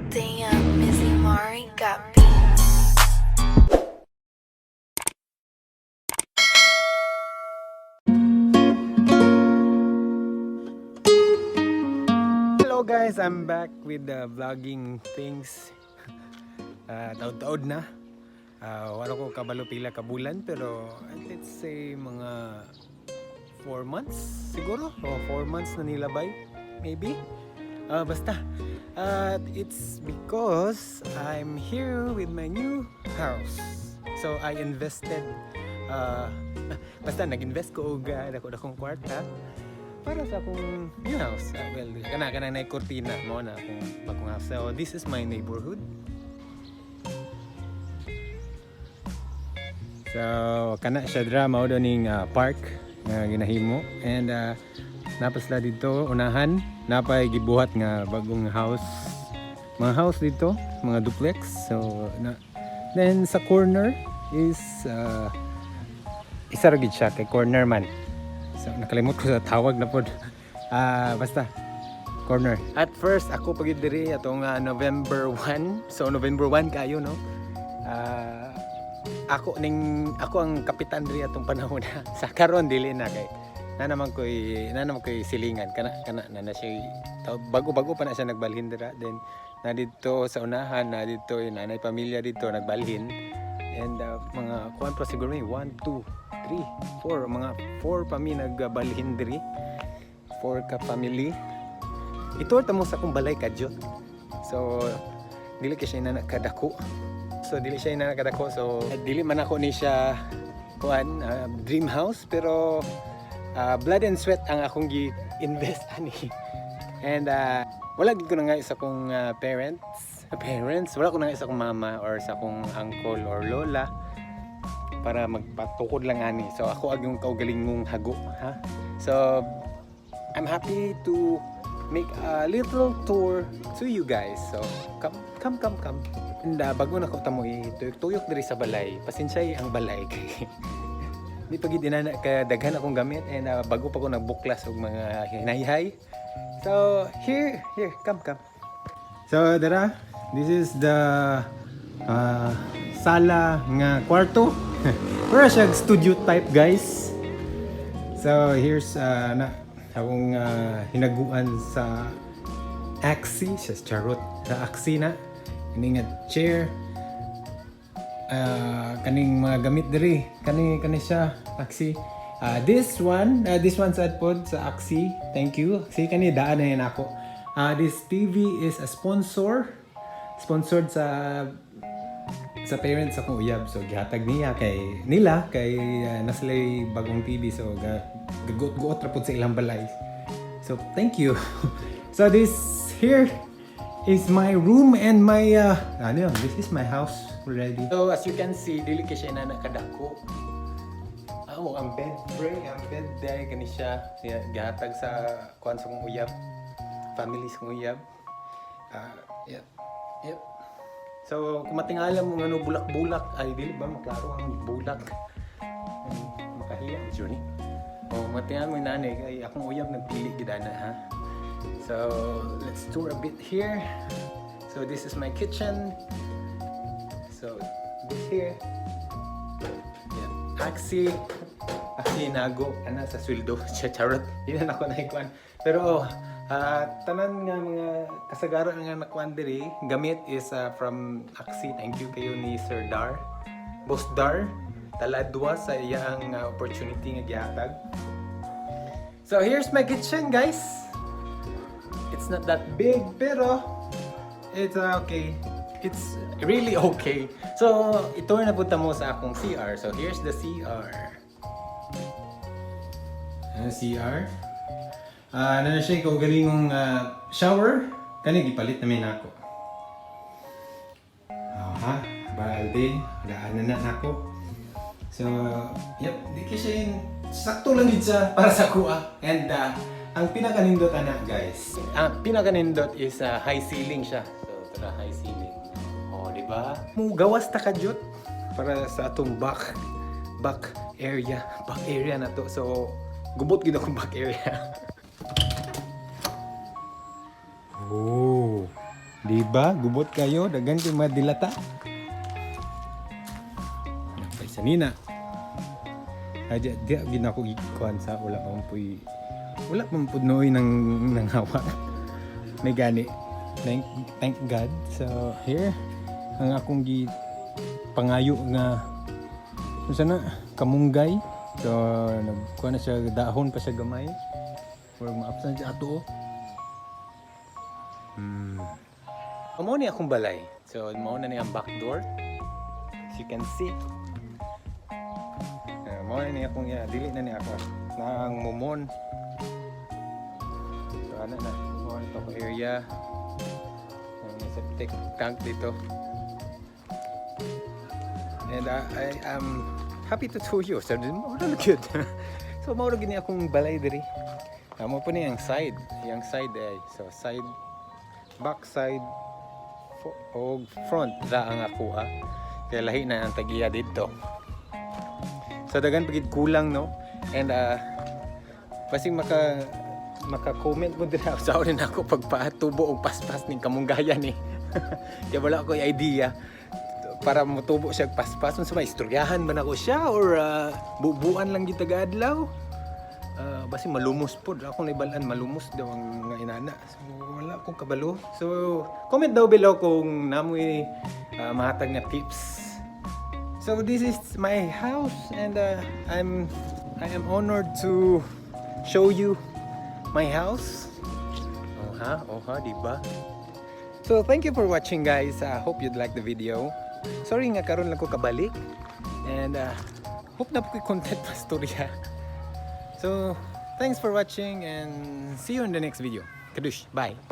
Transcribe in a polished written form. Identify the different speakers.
Speaker 1: Damn, Missy Mari got beats.
Speaker 2: Hello guys, I'm back with the vlogging things. Taod-taod na. Wala ko kabalo pila ka bulan pero let's say mga 4 months siguro o 4 months na nilabay maybe. Basta it's because I'm here with my new house. So I invested basta nag-invest ko og dako-dakong kwarta para sa akong new house. Well, kana na kortina mo na akong bagong house. So this is my neighborhood. So kana siya dra mao do ning park nga ginahimo and napasla dito unahan napay gibuhat nga bagong house. Mga house dito, mga duplex. So then sa corner is isa ra gid siya kay corner man. So, nakalimot ko sa tawag na po. Basta, corner. At first, ako pagid diri atong November 1. So, November 1 kayo, no? Ako ang kapitan diri atong panahon na. Sa karon dili na kay na naman ko'y silingan kana na siya bago pa na siya nagbalhin dira. Then na dito sa unahan na dito yung nanay pamilya dito nagbalhin. And mga kuan pa siguro 1, 2, 3, 4 mga 4 pa mi nagbalhin diri. 4 ka family. Ito ta mo sa akong balay kadyo. So dili kay siya na nakadako. So dili man ako ni siya kuan dream house pero blood and sweat ang akong gi-invest ani. And wala gid ko na nga isa kong parents, wala ko na nga isa kong mama or sa akong uncle or lola para magpatukod lang ani. So ako ag yung kaugalingong hago, ha. So I'm happy to make a little tour to you guys. So come. And bago na ko tamo tuyok diri sa balay. Pasensya ang balay kay di pagid inana ka daghan akong gamit and bago pa ko nagbuklas og mga hinayhay. So here, come. So dara, this is the sala nga kwarto. Para siya studio type guys. So here's na akong hinaguan sa Axie, siya charot sa Axie na. Ini nga chair. Kaning mga gamit diri kani siya Axie. This one sa pod sa Axie. Thank you. Axie kani daan na yan ako. This TV is a sponsored sa parents akong uyab. So gihatag niya kay naslay bagong TV. So gagot ra pod sa ilang balay. So thank you. So this here is my room and my this is my house already. So as you can see, dili kay siya na nakadako. Ang bed dahil kani siya gihatag sa kuan sa kong uyab, family sa kong uyab. Yep. So kung matingala mo ngano bulak-bulak ay dili ba maklaro ang bulak. Makahiya journey. Matingala mo nanay ay akong uyab nagpili gid ana, ha. So let's tour a bit here. So this is my kitchen. So this here. Yeah. Axie nago ana sa sweldo. Charot. Hindi na ako naikuan. Pero tanan nga mga kasagaran nga nakuan diri gamit is from Axie. Thank you kayo ni Sir Dar. Boss Dar. Taladwa sa iyang opportunity nga gihatag. So here's my kitchen, guys. It's not that big, pero it's okay. It's really okay. So, ito na punta mo sa akong CR. So, here's the CR. CR. Na siya ikaw galingong shower. Kani, gipalit namin ako. Balde. Daanan na ako. So, yep. Di kasi sakto lang yun siya para sa kuha. And, ang pinakanindot guys. Ang pinakanindot is high ceiling siya. So, tara high ceiling. Di ba? Gawas ta kadyot para sa atong back area na to. So, gubot gid akong back area. Diba? Gubot kayo, dagan kay mga dilata. Napay sa nina. Ay, di gina ko ikuan sa wala pang pudnoy ng hawa. May gani. Thank God. So, here, ang akong pangayo nga sana kamunggay. So, nagkuha na siya, dahon pa siya gamay. Or ma-absent siya ato. Mao ni akong balay. So, mao na ni ang back door. As you can see. Mao na ni akong dili na ni ako. Na ang mumon. So, ano na. Mao na to area. Ang septic tank dito. And I am happy to show you. So, mao na good. So, mao na gini akong balay diri. Mo po ni ang side. Yang side ay. So, side, back side, o front ra ang ako kaya lahi na ang tagiya dito. So dagan pagid kulang no, and basing maka-comment mo dira sa unin ako pagpatubo og paspas ning kamunggaya ni. Kaya wala ko idea para motubo siya paspas unsa may istoryahan man ako siya or bubuan lang gid taga-adlaw. Basing malumos po ako naibalan malumos daw ang mga inana. So wala akong kabalo. So comment daw below kung namoy mahatag nga tips. So this is my house and I am honored to show you my house. Oha, diba? So thank you for watching guys. Hope you'd like the video. Sorry nga karon lang ko kabalik and hope na po content pa storya. So thanks for watching and see you in the next video. Kadush, bye.